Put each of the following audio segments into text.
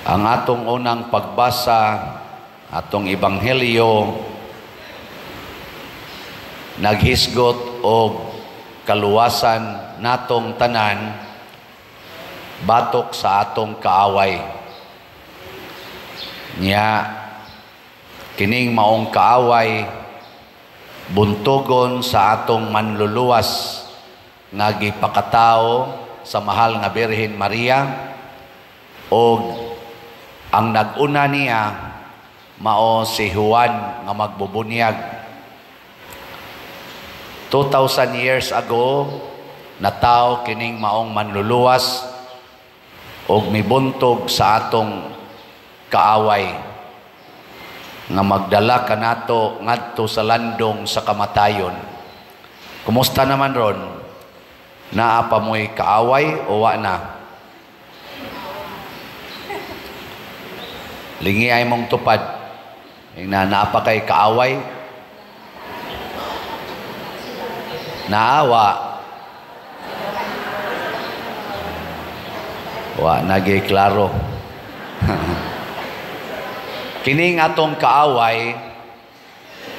Ang atong unang pagbasa, atong ebanghelyo, naghisgot og kaluwasan natong tanan batok sa atong kaaway. Nya kining maong kaaway buntogon sa atong manluluwas nga gipakatao sa mahal nga Birhen Maria, og ang nag-una niya mao si Juan nga magbubunyag. 2,000 years ago nataw kining maong manluluwas og mibuntog sa atong kaaway nga magdala kanato ngadto sa landong sa kamatayon. Kumusta naman ron? Naa pa mo'y kaaway o wa na? Lingi ay mong tupad. Naa pa kay kaaway? Naawa. Wa nagay klaro. Kining atong kaaway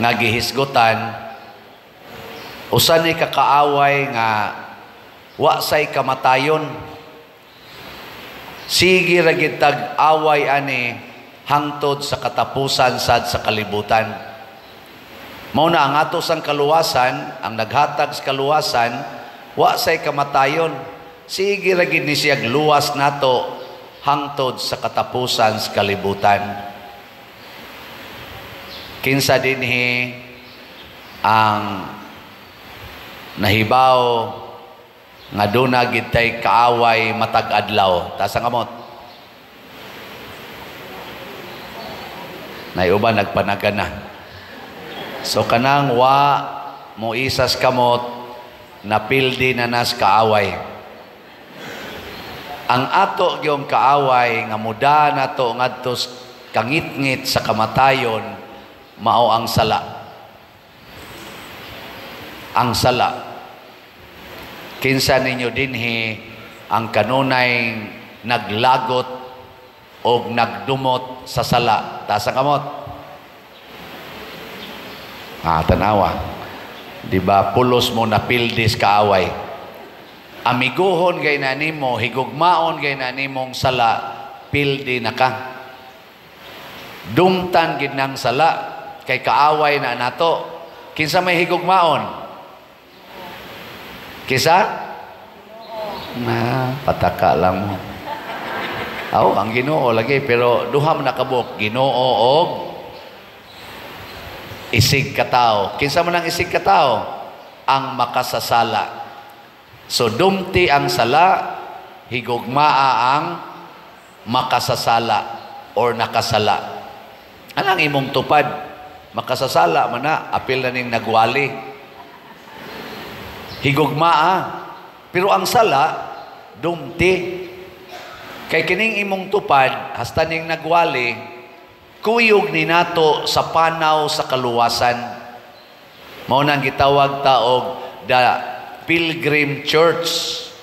nga gihisgutan, usa ni kakaaway nga wa say kamatayon. Sige ra gid tag away ani hangtod sa katapusan sad sa kalibutan. Mao na ang ato sang kaluwasan, ang naghatag sa kaluwasan, wa say kamatayon. Sige ra gid ni siya luwas nato hangtod sa katapusan sa kalibutan. Kinsa dinhi ang nahibaw nga duna gid tay kaaway matag adlaw? Tasa kamot. Naiuban nagpanagana. So kanang wa mo isas kamot napildi na nas kaaway. Ang ato gyung kaaway nga muda nato ngadto kangitngit sa kamatayon mao ang sala. Ang sala. Kinsa ninyo dinhi ang kanunay naglagot o nagdumot sa sala? Tasa kamot. Tanawa. Diba pulos mo napildis kaaway. Amiguhon gay na nimo, higugmaon gay na nimong sala, pildi na ka. Dumtan gid nang sala kay kaaway na nato. Kinsa may higugmaon? Kisa? Pataka lang mo. Ang Ginoo lagi, pero duha man nakabuk, Ginoo og isig katao. Kinsa man ang isig katao? Ang makasasala. So dumti ang sala, higugmaa ang makasasala or nakasala. Anang imong tupad? Makasasala man na, apil na ning nagwali. Higugmaa. Pero ang sala, dumti. Kay kining imong tupad, hasta ning nagwali, kuyog ni nato sa panaw sa kaluwasan. Mao nang gitawag ta og the Pilgrim Church.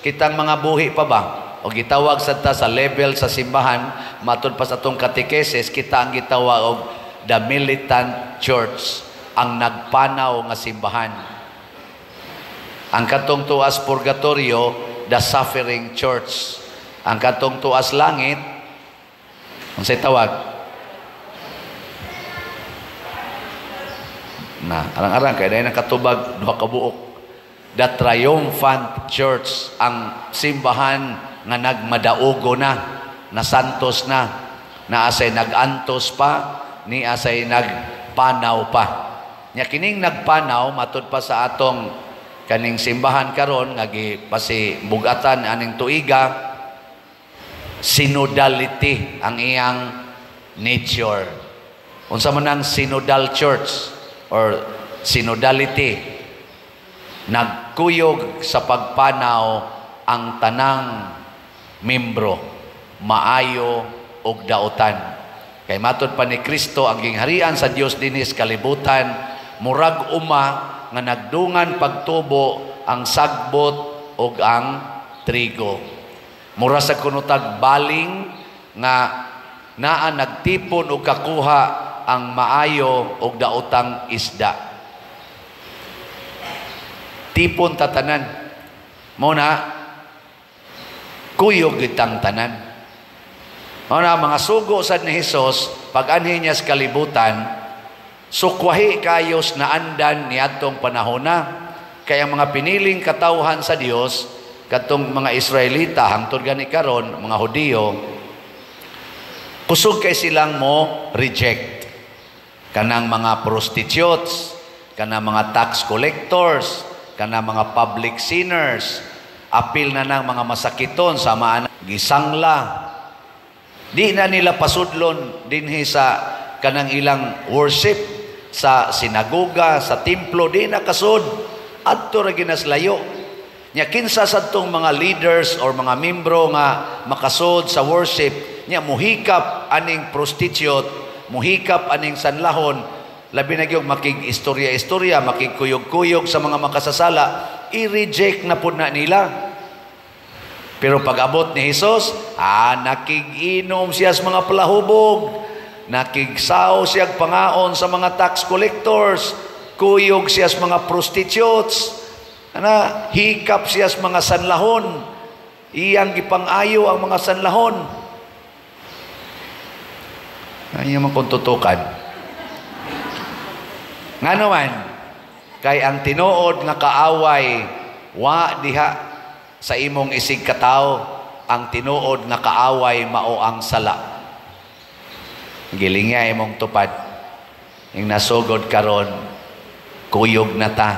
Kitang mga buhi pa ba? O gitawag sa ta sa level sa simbahan, matud pa sa atong katekesis, kita ang gitawag og the Militant Church, ang nagpanaw nga simbahan. Ang katong tuas purgatorio, the Suffering Church. Ang katong tuas langit, unsay tawag? Arang-arang kay dahil nakatubag duha ka buok. The Triumphant Church, ang simbahan nga nagmadaugo na santos na asay nagantos pa, ni asay nagpanaw pa. Nya kining nagpanaw matud pa sa atong kaning simbahan karon nga gipasibugatan aning tuiga, synodality ang iyang nature. Unsa man ang synodal church or synodality? Nagkuyog sa pagpanaw ang tanang membro, maayo og dautan. Kay matod pa ni Kristo ang gingharian sa Dios dinis kalibutan, murag uma nga nagdungan pagtubo ang sagbot ug ang trigo. Mura sa kunutag baling nga naa nagtipon o kakuha ang maayo o daotang isda. Tipon tatanan. Muna, kuyog itang tanan. Muna, mga sugo sad ni Hesus, pag-anhin niya sa kalibutan, sukwahi kayos na andan ni atong panahona. Kaya mga piniling katawhan sa Dios, katong mga Israelita, hangtod gani karon, mga Hudiyo, kusog kay silang mo reject. Kanang mga prostitutes, kanang mga tax collectors, kanang mga public sinners, apil na ng mga masakiton, samaan gisangla. Di na nila pasudlon dinhi sa kanang ilang worship, sa sinagoga, sa templo, di na kasud. Adto ra ginaslayo. Nya kinsa sadtong mga leaders or mga membro nga makasod sa worship, nya muhikap aning prostitute, muhikap aning sanlahon, labi na gyud makig-istorya-istorya, makigkuyog-kuyog sa mga makasasala, i-reject na pud na nila. Pero pag-abot ni Hesus, nakig-inom siya sa mga palahubog, nakigsaw siya pangaon sa mga tax collectors, kuyog siya sa mga prostitutes, hikap siya sa mga sanlahon, iyang gipang-ayo ang mga sanlahon. Ay man kung tutukan. Nga naman, kay ang tinuod nga kaaway, wa diha sa imong isig kataw, ang tinuod nga kaaway mao ang sala. Gilingya imong tupad, yung nasugod karon, kuyog na ta.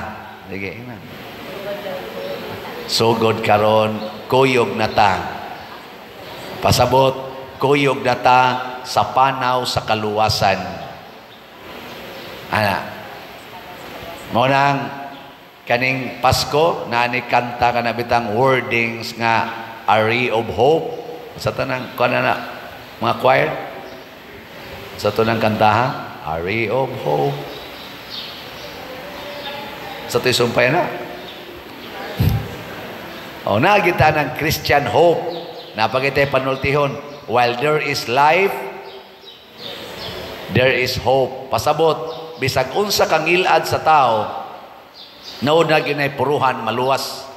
Sige, sugod karon, kuyog na ta. Pasabot, kuyog na ta sa panaw sa kaluwasan. Monang kaning Pasko, nani kanta ka na bitang wordings nga a ray of hope. Sa tanang, kuha na mga choir? Sa tunang kantaha, a ray of hope. Sa ito'y sumpay na. Nagita ng Christian hope. Napagitay panultihon. While there is life, there is hope. Pasabot, bisag unsa kang ilad sa tao, nauna ginay puruhan, maluwas.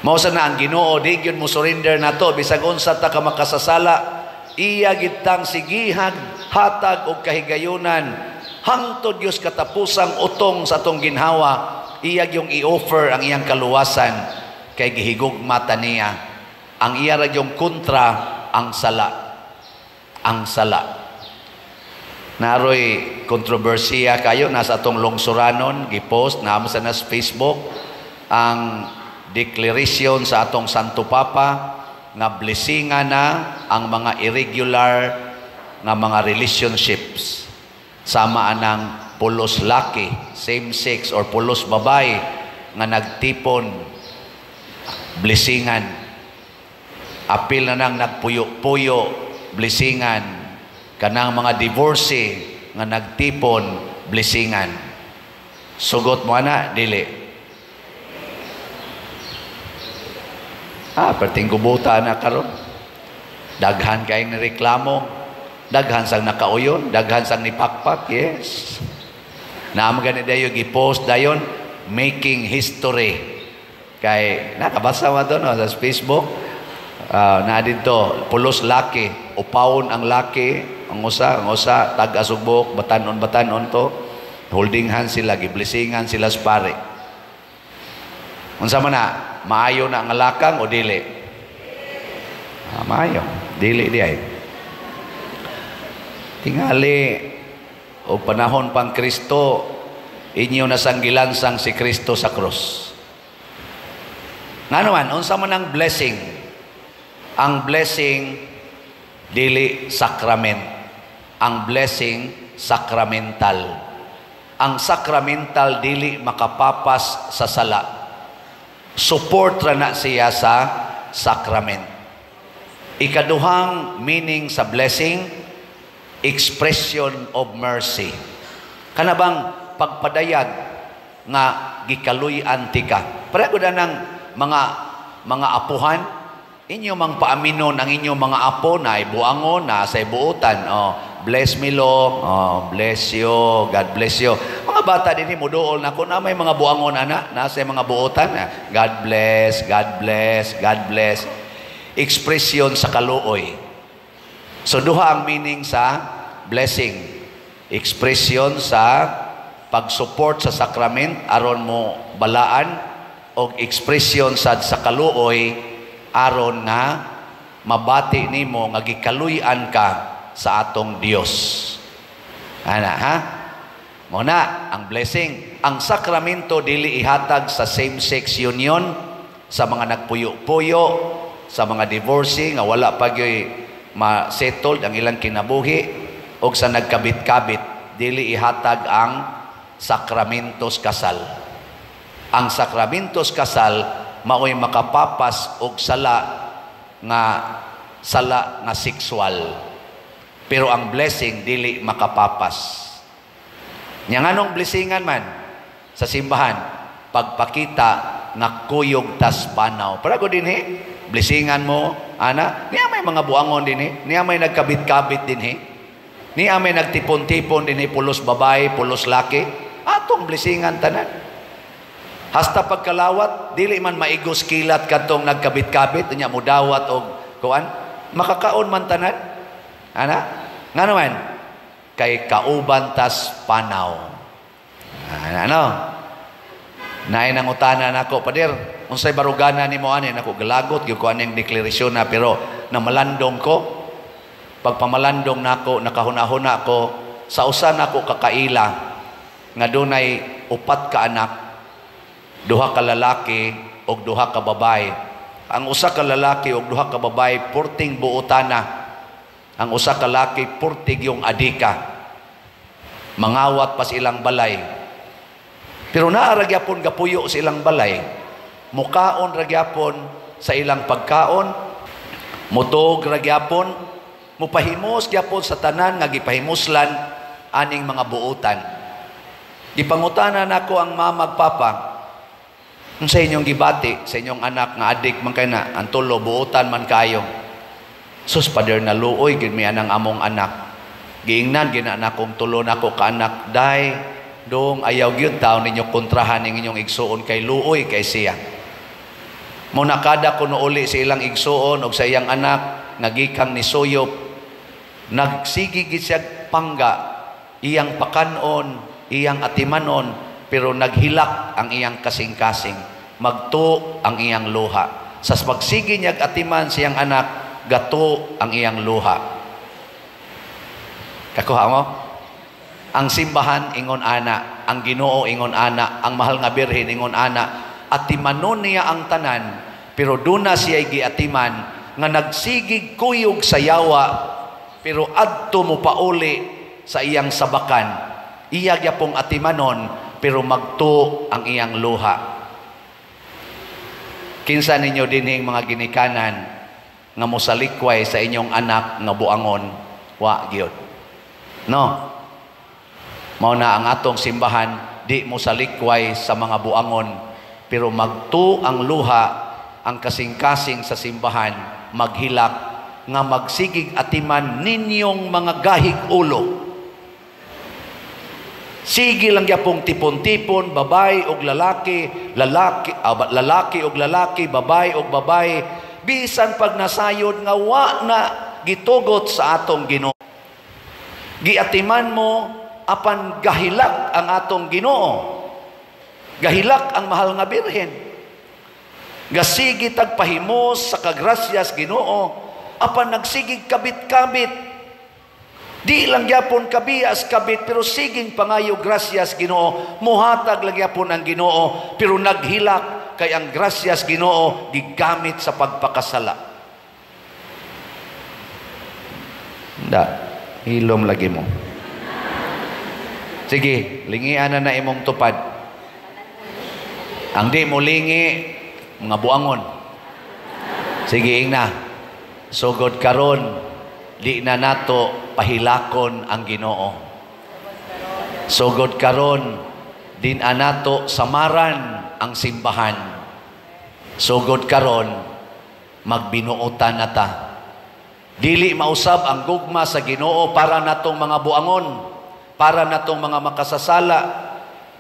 Mausa na ang Ginoo, di gyud mo surrender na to. Bisag unsa ta ka makasasala, iya gitang sigihan, hatag o kahigayunan, hangtod Diyos katapusang utong sa atong ginhawa, iyag yung i-offer ang iyang kaluwasan kay gihigugma ta niya. Ang iya ra yung kontra, ang sala. Ang sala. Naroy kontrobersiya kayo, nasa atong lungsuranon, gipost, naamo sa nas Facebook, ang declaration sa atong Santo Papa, nga blessingan na ang mga irregular nga mga relationships. Sama anang pulos laki, same-sex or pulos babay nga nagtipon, blessingan. Apil na nang nagpuyo-puyo, blessingan. Kanang mga divorcee nga nagtipon, blessingan. Sugot mo na, dili. Perting kubuta na karon. Daghan kayong nireklamo. Daghan sang nakauyon, daghan sang nipakpak, yes. Naam gani dayo gi-post dayon, making history. Kay nakabasa mo doon sa Facebook, na dito, pulos laki, upawon ang laki, ang usa tag-asubok, batanon to, holding hands sila, giblessingan sila sa pare. Unsa man na, maayo na ang lakang o dili? Maayo, dili di ay. Tingali o panahon pang Kristo, inyo nasanggilansang si Kristo sa krus. Nga naman, unsa man ang blessing? Ang blessing, dili sakrament. Ang blessing, sakramental. Ang sakramental, dili makapapas sa sala. Support ra na siya sa sakrament. Ikaduhang meaning sa blessing, expression of mercy. Kanabang pagpadayag nga gikaluy-an ti ka. Pareho na ng mga apuhan inyo mang paaminon ang inyong mga apo na ibuangon na sa ibuutan. Oh, bless me Lord. Oh, bless you. God bless you. Mga bata din mo dool na kung na may mga buangon ana na sa mga buutan. God bless, God bless, God bless. Ekspresyon sa kaluoy. So duha ang meaning sa blessing. Ekspresyon sa pag-support sa sakrament aron mo balaan o ekspresyon sa kaluoy aron na mabati nimo nga gikaluy-an ka sa atong Dios. Ana ha? Muna ang blessing. Ang sakramento dili ihatag sa same-sex union, sa mga nagpuyo-puyo, sa mga divorcee nga wala pa gyoy ma-settled ang ilang kinabuhi, o sa nagkabit-kabit. Dili ihatag ang sakramentos kasal. Ang sakramentos kasal mao'y makapapas og sala nga sexual. Pero ang blessing dili makapapas. Nya nganong blessingan man sa simbahan pagpakita nga kuyog tas panaw. Para ko dinhi blessingan mo ana, niya may mga buangon dinhi, niya may nagkabit-kabit dinhi. Niya may nagtipon-tipon dinhi pulos babae, pulos laki. Atong blessingan tanan. Hasta pagkalawat, dili man maigos kilat katong nagkabit-kabit, niya mo dawat o kuan, makakaon man tanan. Ana? Nga naman, kay kauban tas panaw. Ano? Naay nang utana nako, pader, unsay barugana nimo ani nako galagot gyud ko aning deklarasyon na pero namalandong ko. Pagpamalandong nako, nakahuna-huna ko sa usa nako kakaila nga dunay 4 ka anak. 2 ka lalaki o 2 ka babae. Ang usa ka lalaki o 2 ka babae, purting buutana. Ang usa ka lalaki, purtig yung adika. Mangawat pa silang balay. Pero naaragyapon gapuyo sa ilang balay. Mukaon ragyapon sa ilang pagkaon. Mutog ragyapon. Mupahimos gyapon sa tanan nga gipahimuslan aning mga buutan. Gipangutana nako ang mama papa, sa inyong gibati, sa inyong anak nga adik man kay na, ang tulo, buutan man kayo. Sus, pader na luoy, gin may anang among anak. Giingnan, ginanak kong tulo na ko kaanak, day, dong ayaw gyud taon ninyo kontrahan ng inyong igsuon kay luoy kay siya. Muna kada kuno uli sa ilang igsuon o sa iyang anak, nagikang ni Suyop, nagsigigit siya pangga, iyang pakanon, iyang atimanon, pero naghilak ang iyang kasing-kasing. Magto ang iyang luha. Sa pagsigi niyag atiman siyang anak, gato ang iyang luha. Kakuha mo? Ang simbahan ingon ana, ang Ginoo ingon ana, ang mahal nga birhen ingon ana, atimanon niya ang tanan, pero duna siya giatiman nga nagsigig kuyog sa yawa, pero adto mo pauli sa iyang sabakan. Iya gyapong atimanon, pero magto ang iyang luha. Kinsa ninyo dinhing mga ginikanan nga mosalikway sa inyong anak nga buangon, wa gyud. No. Mao na ang atong simbahan, di mosalikway sa mga buangon, pero magto ang luha, ang kasing-kasing sa simbahan, maghilak nga magsigig atiman ninyong mga gahig ulo. Sige lang yapong tipon-tipon, babae og lalaki, lalaki og lalaki, babae og babae, bisan pag nasayod nga wa na gitugot sa atong Ginoo. Giatiman mo apan gahilak ang atong Ginoo. Gahilak ang mahal nga birhen. Gasigi tagpahimos sa kagrasyas Ginoo, apan nagsigig kabit-kabit. Di lang gyapon kabias kabit, pero siging pangayo grasyas Ginoo. Muhatag lang gyapon ang Ginoo, pero naghilak kay ang grasyas Ginoo gigamit sa pagpakasala. Da, hilom lagi mo. Sige, lingian na imong tupad. Ang di mo lingi, mga buangon. Sige, ingna. Sugod karon, di na nato pahilakon ang Ginoo. Sugod karon, din anato samaran ang simbahan. Sugod karon, magbinuotan na ta. Dili mausab ang gugma sa Ginoo para natong mga buangon, para natong mga makasasala.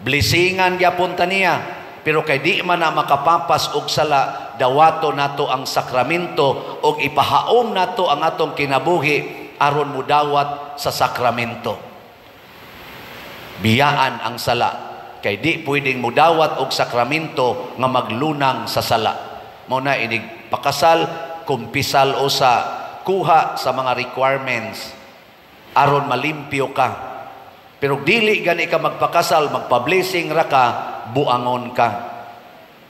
Blessingan gyapon ta niya, pero kay di man na makapapas og sala, dawato nato ang sakramento og ipahaom nato ang atong kinabuhi aron mudawat sa sakramento. Biyaan ang sala, kay di pwedeng mudawat og sakramento nga maglunang sa sala. Mao na inig pakasal, kumpisal o sa kuha sa mga requirements aron malimpyo ka. Pero dili gani ka magpakasal, magpa-blessing ra ka, buangon ka.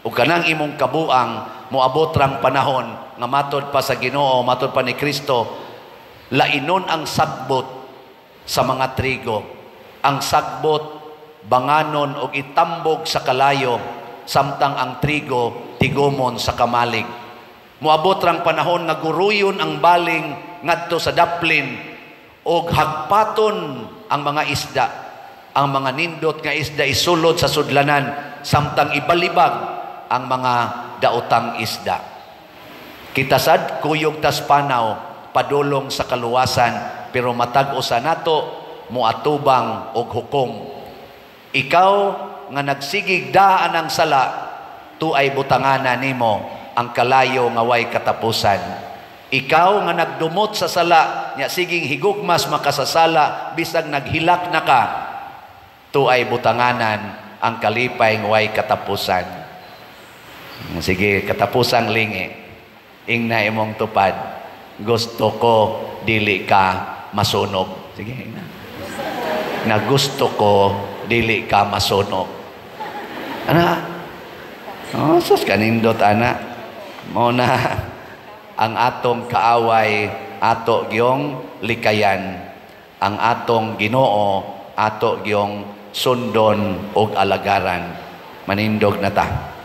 O kanang imong kabuang moabot rang panahon nga matod pa sa Ginoo, matod pa ni Kristo, lainon ang sagbot sa mga trigo. Ang sagbot banganon og itambog sa kalayo, samtang ang trigo tigomon sa kamalig. Moabot rang panahon nga guruyon ang baling ngadto sa daplin og hagpaton ang mga isda. Ang mga nindot nga isda isulod sa sudlanan, samtang ibalibag ang mga daotang isda. Kita sad kuyog tas panaw padulong sa kaluwasan, pero matag usa nato moatubang og hukom. Ikaw nga nagsigig daan ang sala, tuay butangana nimo ang kalayo nga way katapusan. Ikaw nga nagdumot sa sala, nya siging higugmas makasasala, bisag naghilak na ka, tuay butanganan ang kalipay nga way katapusan. Sige, katapusang lingi. Ingna imong tupad. Gusto ko dili ka masunog. Sige, ingna. Na gusto ko dili ka masunog. Ana? Oh, sus kanindot ana. Mao na ang atong kaaway ato gyong likayan, ang atong Ginoo ato gyong sundon og alagaran. Manindog na ta.